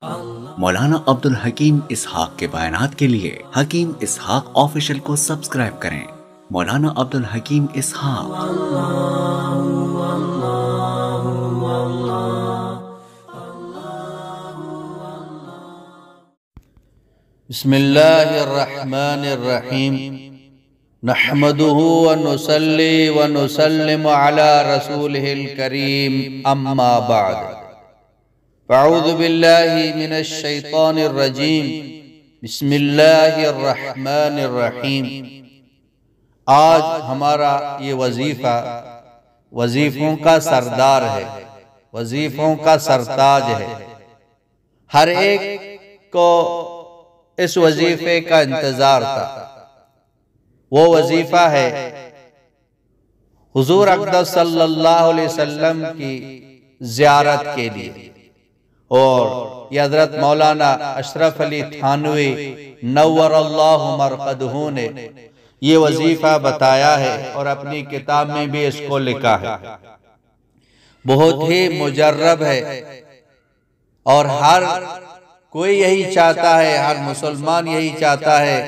مولانا عبدالحکیم اسحاق کے بیانات کے لیے حکیم اسحاق آفیشل کو سبسکرائب کریں۔ مولانا عبدالحکیم اسحاق۔ بسم اللہ الرحمن الرحیم نحمده ونصلی ونسلم علی رسولہ الکریم اما بعد اعوذ باللہ من الشیطان الرجیم بسم اللہ الرحمن الرحیم۔ آج ہمارا یہ وظیفہ وظیفوں کا سردار ہے، وظیفوں کا سرتاج ہے۔ ہر ایک کو اس وظیفے کا انتظار تھا۔ وہ وظیفہ ہے حضور اقدس صلی اللہ علیہ وسلم کی زیارت کے لیے، اور یہ حضرت مولانا اشرف علی تھانوی نور اللہ مرقدہ نے یہ وظیفہ بتایا ہے اور اپنی کتاب میں بھی اس کو لکھا ہے۔ بہت ہی مجرب ہے اور ہر کوئی یہی چاہتا ہے، ہر مسلمان یہی چاہتا ہے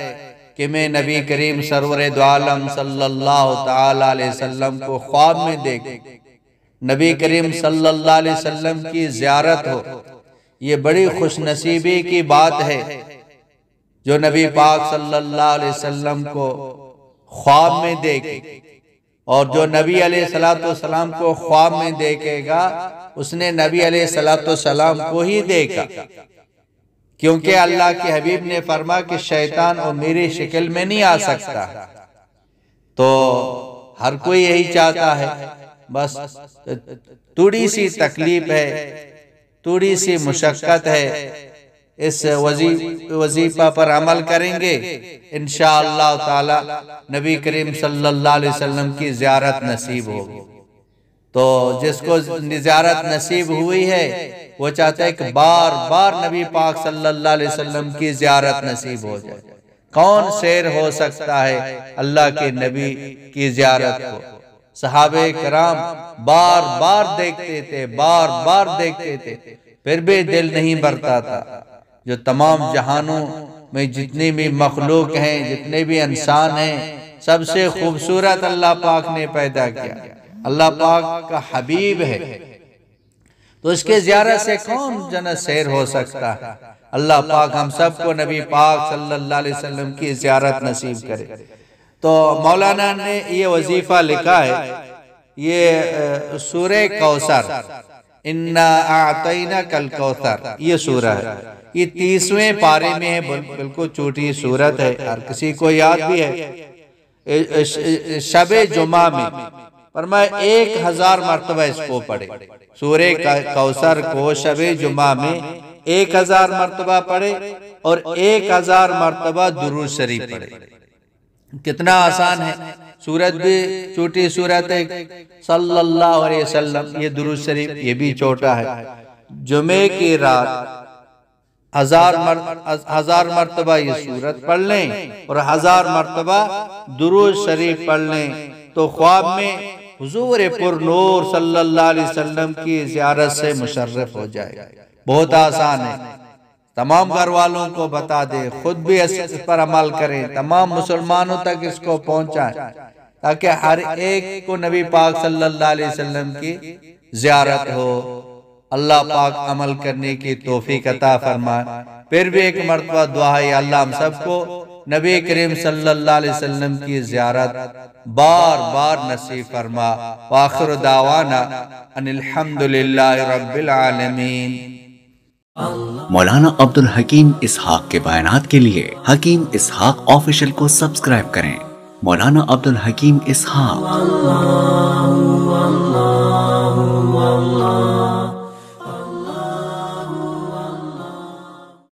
کہ میں نبی کریم سرور دو عالم صلی اللہ تعالی علیہ وسلم کو خواب میں دیکھوں، نبی کریم صلی اللہ علیہ وسلم کی زیارت ہو۔ یہ بڑی خوش نصیبی کی بات ہے جو نبی پاک صلی اللہ علیہ وسلم کو خواب میں دیکھے، اور جو نبی علیہ السلام کو خواب میں دیکھے گا اس نے نبی علیہ السلام کو ہی دیکھا، کیونکہ اللہ کے حبیب نے فرمایا کہ شیطان اور میری شکل میں نہیں آ سکتا۔ تو ہر کوئی یہی چاہتا ہے، بس تھوڑی سی تکلیف ہے، تھوڑی سی مشقت ہے، اس وظیفہ پر عمل کریں گے انشاءاللہ تعالی نبی کریم صلی اللہ علیہ وسلم کی زیارت نصیب ہوگی۔ تو جس کو زیارت نصیب ہوئی ہے وہ چاہتا ہے کہ بار بار نبی پاک صلی اللہ علیہ وسلم کی زیارت نصیب ہو جائے۔ کون سیر ہو سکتا ہے اللہ کے نبی کی زیارت کو؟ صحابہ کرام بار بار دیکھتے تھے، بار بار دیکھتے تھے، پھر بھی دل نہیں بھرتا تھا۔ جو تمام جہانوں میں جتنی بھی مخلوق ہیں، جتنے بھی انسان ہیں، سب سے خوبصورت اللہ پاک نے پیدا کیا، اللہ پاک کا حبیب ہے، تو اس کے زیارت سے کون جنت سیر ہو سکتا ہے؟ اللہ پاک ہم سب کو نبی پاک صلی اللہ علیہ وسلم کی زیارت نصیب کرے۔ تو مولانا نے یہ وظیفہ لکھا ہے، یہ سورہ کوثر، اِنَّا أَعْطَيْنَاكَ الْكَوْثَرَ، یہ سورہ ہے، یہ 30ویں پارے میں ہے، بالکل چھوٹی سورت ہے، ہر کسی کو یاد بھی ہے۔ شب جمعہ میں فرمایا 1000 مرتبہ اس کو پڑھے، سورہ کوثر کو شب جمعہ میں 1000 مرتبہ پڑھے اور 1000 مرتبہ درود شریف پڑھے۔ کتنا آسان ہے، سورت بھی چھوٹی سورت ہے، صلی اللہ علیہ وسلم، یہ درود شریف یہ بھی چھوٹا ہے۔ جمعے کی رات 1000 مرتبہ یہ سورت پڑھ لیں اور 1000 مرتبہ درود شریف پڑھ لیں تو خواب میں حضور پر نور صلی اللہ علیہ وسلم کی زیارت سے مشرف ہو جائے گا۔ بہت آسان ہے، تمام گھر والوں کو بتا دے، خود بھی اس پر عمل کریں، تمام مسلمانوں تک اس کو پہنچائیں تاکہ ہر ایک کو نبی پاک صلی اللہ علیہ وسلم کی زیارت ہو۔ اللہ پاک عمل کرنے کی توفیق عطا فرمائے۔ پھر بھی ایک مرتبہ دعا ہے، اللہ ہم سب کو نبی کریم صلی اللہ علیہ وسلم کی زیارت بار بار نصیب فرما۔ وآخر دعوانا ان الحمدللہ رب العالمین۔ مولانا عبدالحکیم اسحاق کے بیانات کے لیے حکیم اسحاق آفیشل کو سبسکرائب کریں۔ مولانا عبدالحکیم اسحاق۔